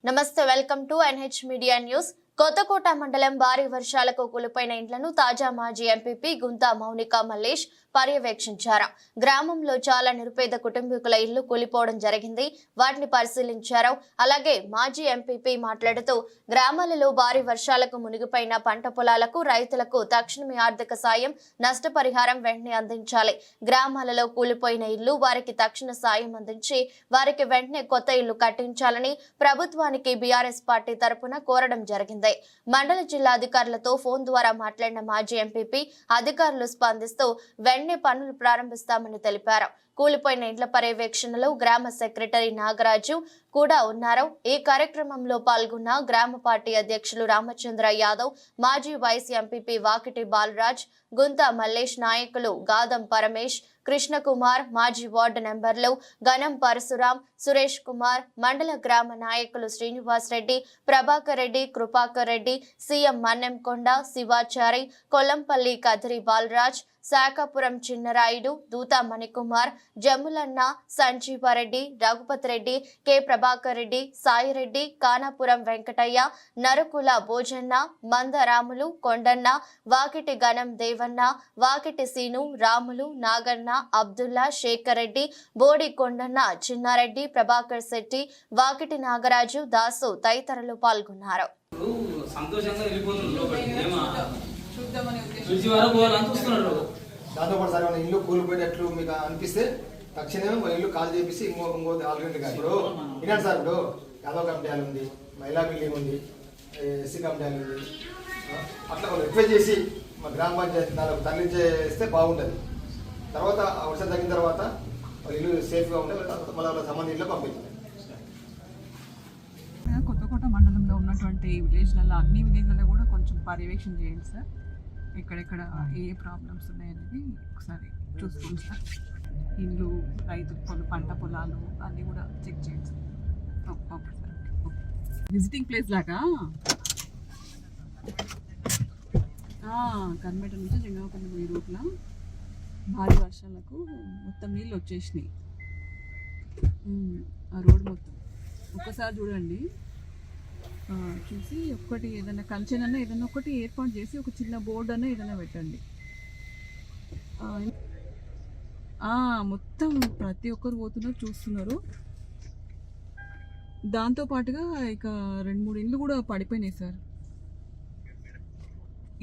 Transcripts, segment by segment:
నమస్తే, welcome to NH media news. Kothakota మండలం భారీ వర్షాలకు కూలిపోయిన ఇండ్లను తాజా మాజీ ఎంపీపీ గుంతా మౌనిక మల్లేష్ పర్యవేక్షించారు. గ్రామంలో చాలా నిరుపేద కుటుంబీకుల ఇల్లు కూలిపోవడం జరిగింది. వాటిని పరిశీలించారు. అలాగే మాజీ ఎంపీపీ మాట్లాడుతూ గ్రామాలలో భారీ వర్షాలకు మునిగిపోయిన పంట పొలాలకు రైతులకు తక్షణమే ఆర్థిక సాయం, నష్టపరిహారం వెంటనే అందించాలి. గ్రామాలలో కూలిపోయిన ఇల్లు వారికి తక్షణ సాయం అందించి వారికి వెంటనే కొత్త ఇల్లు కట్టించాలని ప్రభుత్వానికి బీఆర్ఎస్ పార్టీ తరపున కోరడం జరిగింది. మండల జిల్లా అధికారులతో ఫోన్ ద్వారా మాట్లాడిన మాజీ ఎంపీపీ అధికారులు స్పందిస్తూ వెంటనే పనులు ప్రారంభిస్తామని తెలిపారు. కూలిపోయిన ఇండ్ల పర్యవేక్షణలో గ్రామ సెక్రటరీ నాగరాజు కూడా ఉన్నారు. ఈ కార్యక్రమంలో పాల్గొన్న గ్రామ పార్టీ అధ్యక్షులు రామచంద్ర యాదవ్, మాజీ వైస్ ఎంపీపీ వాకిటి బాలరాజ్, గుంతా మల్లేష్, నాయకులు గాదం పరమేష్, కృష్ణకుమార్, మాజీ వార్డు నెంబర్లు గణం పరశురాం, సురేష్ కుమార్, మండల గ్రామ నాయకులు శ్రీనివాస్ రెడ్డి, ప్రభాకర్ రెడ్డి, కృపాకర్ రెడ్డి, సీఎం మన్నెంకొండ, శివాచారి, కొల్లంపల్లి కదిరి బాలరాజ్, శాఖాపురం చిన్నరాయుడు, దూతా మణికుమార్, జమ్ములన్న, సంజీవారెడ్డి, రఘుపతి రెడ్డి, కె ప్రభాకర్ రెడ్డి, సాయిరెడ్డి, కానాపురం వెంకటయ్య, నరుకుల భోజన్న, మందరాములు, కొండన్న, వాకిటి గణం దేవన్న, వాకిటి సీను, రాములు, నాగన్న, అబ్దుల్లా, శేఖర్ రెడ్డి, బోడి కొండన్న, చిన్నారెడ్డి, ప్రభాకర్ శెట్టి, వాకిటి నాగరాజు, దాసు తదితరులు పాల్గొన్నారు. దాంతోపాటు సార్ మన ఇల్లు కూలిపోయినట్లు మీకు అనిపిస్తే తక్షణమే ఇల్లు కాల్ చేపిస్తే ఇంకో ఆల్రెడీ ఇప్పుడు వినండి సార్. ఇప్పుడు యాదవ్ కమిటీ ఉంది, మహిళా బిల్డింగ్ ఉంది, ఎస్సీ కమిటీ ఉంది. అట్లా రిక్వెస్ట్ చేసి మా గ్రామ పంచాయతీ దానికి తరలించేస్తే బాగుంటుంది. తర్వాత వర్షం తగ్గిన తర్వాత ఇల్లు సేఫ్గా ఉంటే మళ్ళీ వాళ్ళ సంబంధించిన ఇల్లు పంపించాలి. కొత్తకోట మండలంలో ఉన్నటువంటి విలేజ్లలో అన్ని విలేజ్లలో కూడా కొంచెం పర్యవేక్షణ చేయండి సార్. ఎక్కడెక్కడ ఏ ప్రాబ్లమ్స్ ఉన్నాయనేది ఒకసారి చూసుకోండి సార్. ఇల్లు, రైతు పంట పొలాలు అన్నీ కూడా చెక్ చేయండి sir. Okay sir. Visiting place లాగా కర్మేట నుంచి జంగాపల్లి పోయే రూట్లో భారీ వర్షాలకు మొత్తం నీళ్ళు వచ్చేసినాయి. ఆ రోడ్ మొత్తం ఒక్కసారి చూడండి, చూసి ఒక్కటి ఏదైనా కంచెన్ అన్నా ఏదైనా ఒకటి ఏర్పాటు చేసి ఒక చిన్న బోర్డు అన్నా ఏదైనా పెట్టండి. మొత్తం ప్రతి ఒక్కరు పోతున్నారు, చూస్తున్నారు. దాంతోపాటుగా ఇక 2-3 ఇళ్ళు కూడా పడిపోయినాయి సార్.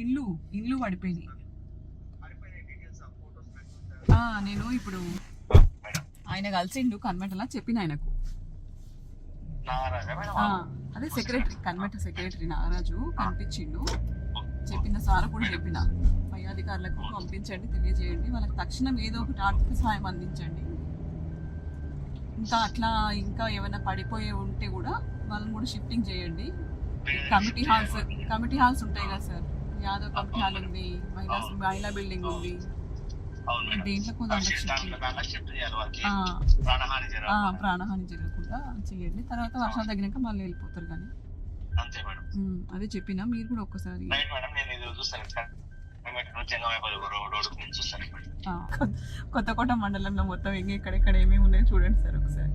ఇల్లు పడిపోయినాయి. నేను ఇప్పుడు ఆయన కలిసిండు కన్వెంటలా, చెప్పిన ఆయనకు. అదే సెక్రటరీ, కన్వెంట్ సెక్రటరీ నాగరాజు కనిపించిండు. చెప్పిన సార్ కూడా చెప్పిన పై అధికారులకు పంపించండి, తెలియజేయండి, వాళ్ళకి తక్షణం ఏదో ఒకటి ఆర్థిక సహాయం అందించండి. ఇంకా ఏమైనా పడిపోయి ఉంటే కూడా వాళ్ళని కూడా షిఫ్టింగ్ చేయండి. కమిటీ హాల్స్ ఉంటాయి కదా సార్, యాదవ్ కమిటీ హాల్ ఉంది, మహిళా బిల్డింగ్ ఉంది. దేంట్లో ప్రాణహాని జరగకుండా చేయండి. తర్వాత వర్షాలు తగ్గినాక మళ్ళీ వెళ్ళిపోతారు. కానీ అదే చెప్పినా, మీరు కూడా ఒక్కసారి కొత్తకోట మండలంలో మొత్తం ఎక్కడెక్కడ ఏమేమి ఉన్నాయో చూడండి సార్ ఒకసారి.